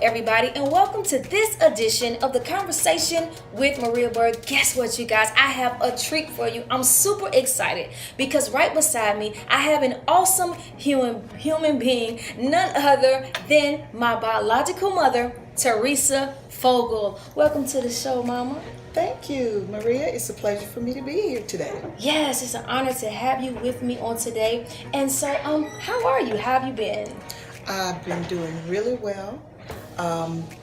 everybody, and welcome to this edition of the Conversation with Maria Byrd. Guess what, you guys? I have a treat for you. I'm super excited because right beside me, I have an awesome human being, none other than my biological mother, Theresa Fogle. Welcome to the show, Mama. Thank you, Maria. It's a pleasure for me to be here today. Yes, it's an honor to have you with me on today. And so, how are you? How have you been? I've been doing really well.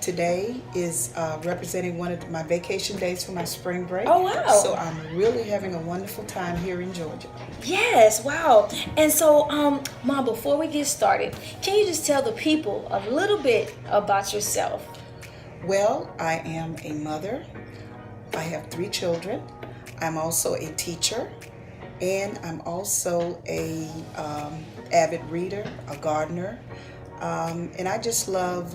Today is representing one of my vacation days for my spring break. Oh, wow. So I'm really having a wonderful time here in Georgia. Yes, wow. And so, Mom, before we get started, can you just tell the people a little bit about yourself? Well, I am a mother. I have 3 children. I'm also a teacher, and I'm also a avid reader, a gardener, and I just love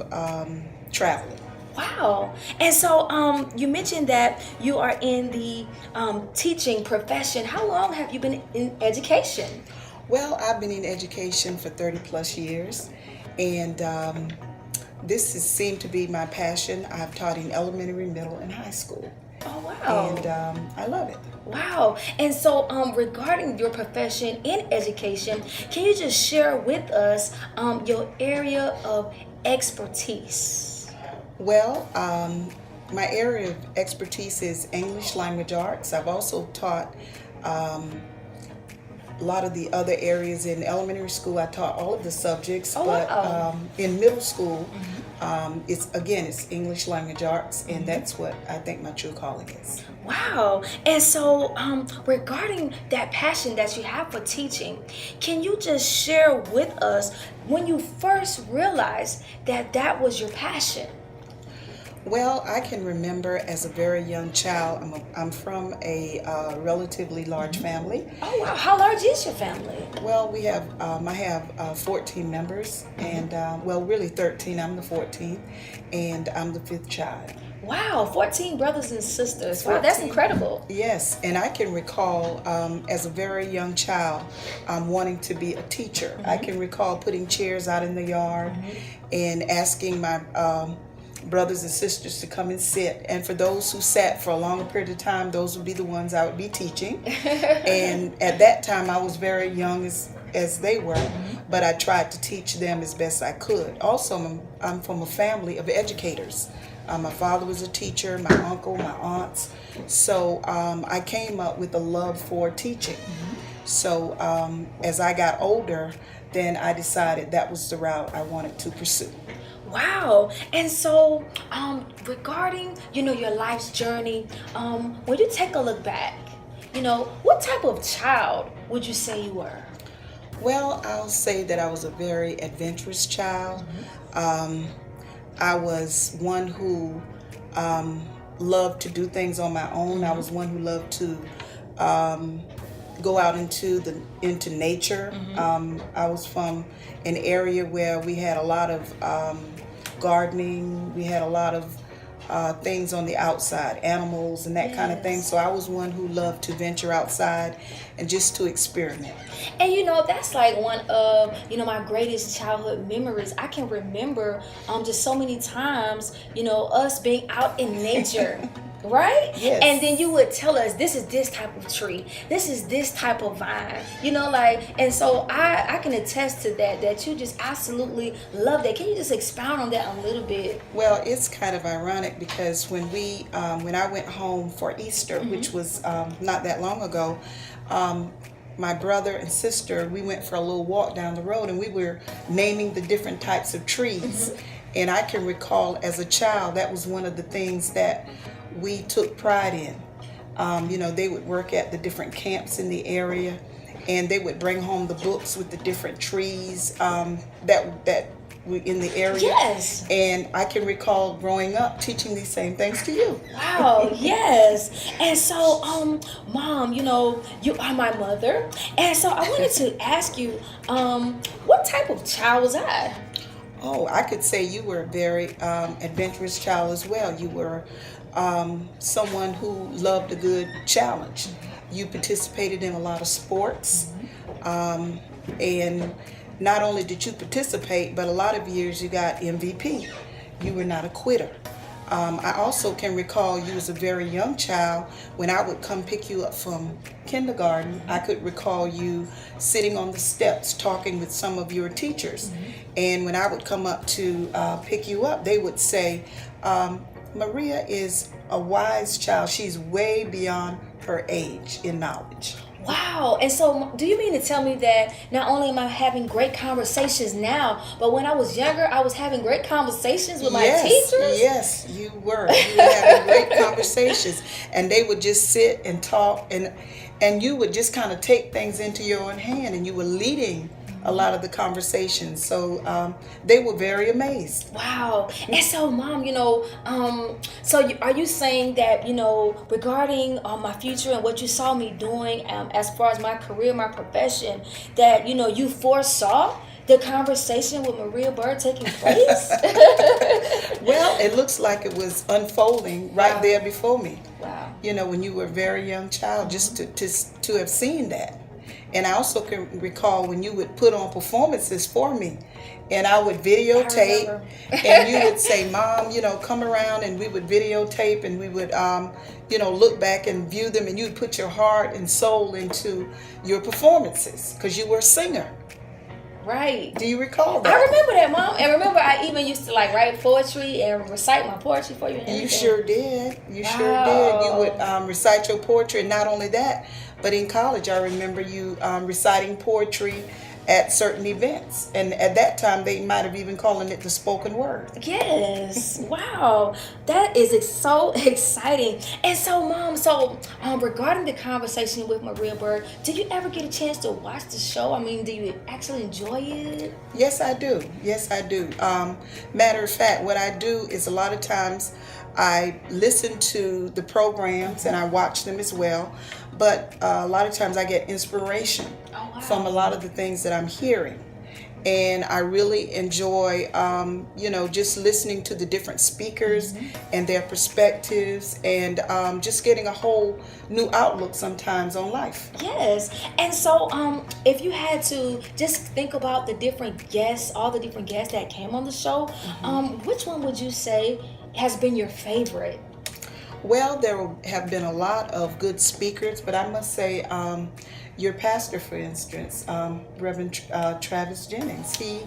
traveling. Wow. And so, you mentioned that you are in the teaching profession. How long have you been in education? Well, I've been in education for 30 plus years, and this has seemed to be my passion. I've taught in elementary, middle, and high school. Oh, wow. And I love it. Wow. And so, regarding your profession in education, can you just share with us your area of expertise? Well, my area of expertise is English language arts. I've also taught a lot of the other areas. In elementary school. I taught all of the subjects, wow. In middle school, it's English language arts, and that's what I think my true calling is. Wow. And so, regarding that passion that you have for teaching, can you just share with us when you first realized that that was your passion? Well, I can remember as a very young child. I'm from a relatively large family. Oh, wow. How large is your family? Well, I have 14 members, and really 13. I'm the 14th, and I'm the 5th child. Wow, 14 brothers and sisters. 14. Wow, that's incredible. Yes, and I can recall as a very young child wanting to be a teacher. I can recall putting chairs out in the yard and asking my brothers and sisters to come and sit, and for those who sat for a longer period of time, those would be the ones I would be teaching. And at that time I was very young as they were, but I tried to teach them as best I could. Also, I'm from a family of educators. My father was a teacher, my uncle, my aunts, so I came up with a love for teaching. So as I got older, then I decided that was the route I wanted to pursue. Wow. And so, regarding, your life's journey, when you take a look back, what type of child would you say you were? Well, I'll say that I was a very adventurous child. I was one who loved to do things on my own. I was one who loved to go out into nature. I was from an area where we had a lot of gardening. We had a lot of things on the outside, animals and that kind of thing. So I was one who loved to venture outside and just to experiment. And that's like one of my greatest childhood memories. I can remember just so many times us being out in nature. Right? Yes. And then you would tell us, this is this type of tree, this is this type of vine, and so I can attest to that you just absolutely love that. Can you just expound on that a little bit? Well, it's kind of ironic because when I went home for Easter, which was not that long ago, my brother and sister, we went for a little walk down the road, and we were naming the different types of trees. And I can recall as a child, that was one of the things that we took pride in. They would work at the different camps in the area, and they would bring home the books with the different trees that were in the area. Yes. And I can recall growing up teaching these same things to you. Wow, yes. And so, Mom, you are my mother. And so I wanted to ask you, what type of child was I? Oh, I could say you were a very adventurous child as well. You were someone who loved a good challenge. You participated in a lot of sports, and not only did you participate, but a lot of years you got MVP. you were not a quitter. I also can recall you as a very young child, when I would come pick you up from kindergarten, I could recall you sitting on the steps talking with some of your teachers. And when I would come up to pick you up, they would say, Maria is a wise child. She's way beyond her age in knowledge. Wow. And so do you mean to tell me that not only am I having great conversations now, but when I was younger, I was having great conversations with my teachers? Yes, you were. You were having great conversations. And they would just sit and talk, and you would just kind of take things into your own hand, and you were leading a lot of the conversations. So they were very amazed. Wow. And so, Mom, are you saying that, regarding my future and what you saw me doing as far as my career, my profession, that, you foresaw the conversation with Maria Byrd taking place? Well, it looks like it was unfolding right there before me. Wow. When you were a very young child, just to have seen that. And I also can recall when you would put on performances for me, and I would videotape, and you would say, Mom, come around, and we would videotape, and we would, look back and view them, and you'd put your heart and soul into your performances because you were a singer. Right. Do you recall that? I remember that, Mom. And remember, I even used to write poetry and recite my poetry for you. And you sure did. You sure did. You would recite your poetry, and not only that, but in college, I remember you reciting poetry at certain events. And at that time, they might have even calling it the spoken word. Yes. Wow. That is so exciting. And so, Mom, regarding the conversation with Maria Byrd, did you ever get a chance to watch the show? I mean, do you actually enjoy it? Yes, I do. Yes, I do. Matter of fact, what I do is a lot of times I listen to the programs and I watch them as well. But a lot of times I get inspiration from a lot of the things that I'm hearing. And I really enjoy, just listening to the different speakers and their perspectives, and just getting a whole new outlook sometimes on life. Yes. And so if you had to just think about the different guests, all the different guests that came on the show, which one would you say has been your favorite? Well, there have been a lot of good speakers, but I must say your pastor, for instance, Reverend Travis Jennings, he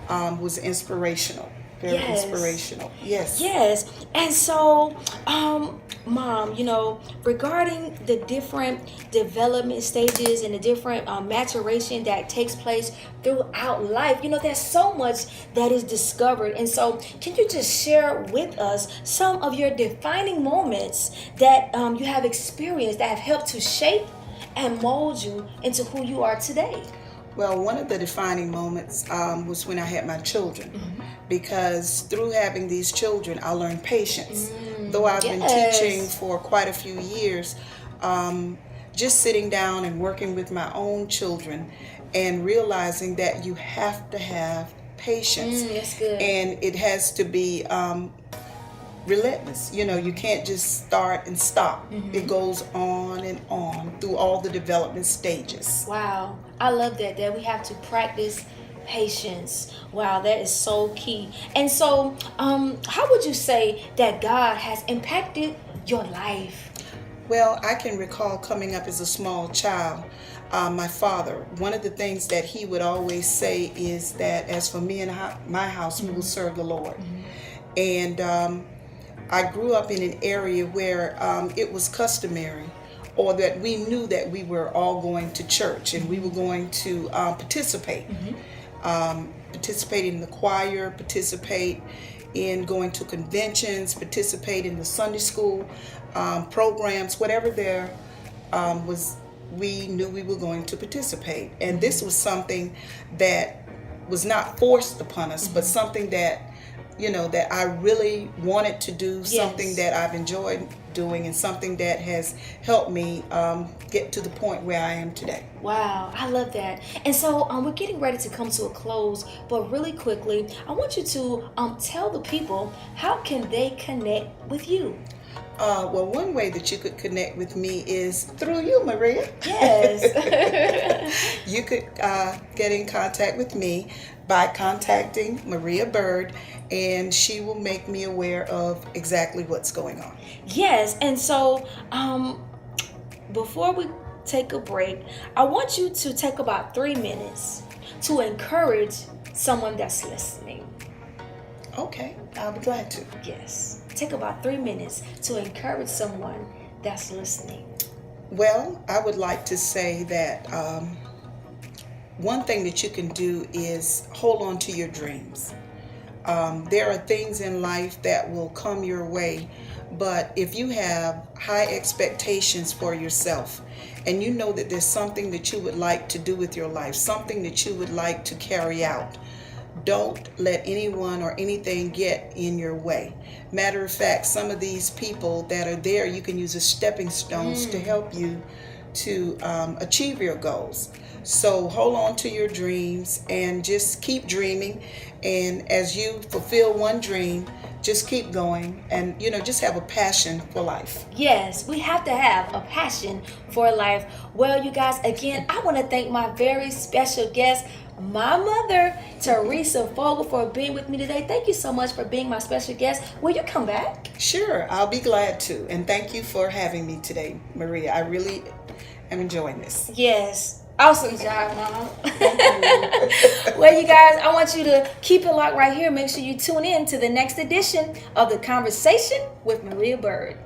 was inspirational, very inspirational. Yes. Yes. And so, Mom, regarding the different development stages and the different maturation that takes place throughout life, there's so much that is discovered. And so, can you just share with us some of your defining moments that you have experienced that have helped to shape and mold you into who you are today? Well, one of the defining moments was when I had my children, because through having these children, I learned patience. Though I've been teaching for quite a few years, just sitting down and working with my own children and realizing that you have to have patience. That's good. And it has to be relentless. You can't just start and stop. It goes on and on through all the development stages. Wow. I love that we have to practice patience. Wow, that is so key. And so, how would you say that God has impacted your life? Well, I can recall coming up as a small child. My father, one of the things that he would always say is that as for me and my house, we will serve the Lord. And I grew up in an area where it was customary, or that we knew that we were all going to church and we were going to participate. Participate in the choir, participate in going to conventions, participate in the Sunday school programs, whatever there was, we knew we were going to participate. And this was something that was not forced upon us, but something that that I really wanted to do, something that I've enjoyed doing, and something that has helped me get to the point where I am today. Wow, I love that. And so we're getting ready to come to a close, but really quickly, I want you to tell the people, how can they connect with you? Well, one way that you could connect with me is through you, Maria. Yes. You could get in contact with me by contacting Maria Byrd, and she will make me aware of exactly what's going on. Yes, and so before we take a break, I want you to take about 3 minutes to encourage someone that's listening. Okay, I'll be glad to. Yes, take about 3 minutes to encourage someone that's listening. Well, I would like to say that one thing that you can do is hold on to your dreams. There are things in life that will come your way, but if you have high expectations for yourself and you know that there's something that you would like to do with your life, something that you would like to carry out, don't let anyone or anything get in your way. Matter of fact, some of these people that are there, you can use as stepping stones to help you to achieve your goals. So hold on to your dreams and just keep dreaming. And as you fulfill one dream, just keep going and, just have a passion for life. Yes, we have to have a passion for life. Well, you guys, again, I want to thank my very special guest, my mother, Theresa Fogle, for being with me today. Thank you so much for being my special guest. Will you come back? Sure, I'll be glad to. And thank you for having me today, Maria. I really am enjoying this. Yes. Awesome job, Mom. Well, you guys, I want you to keep it locked right here. Make sure you tune in to the next edition of The Conversation with Maria Byrd.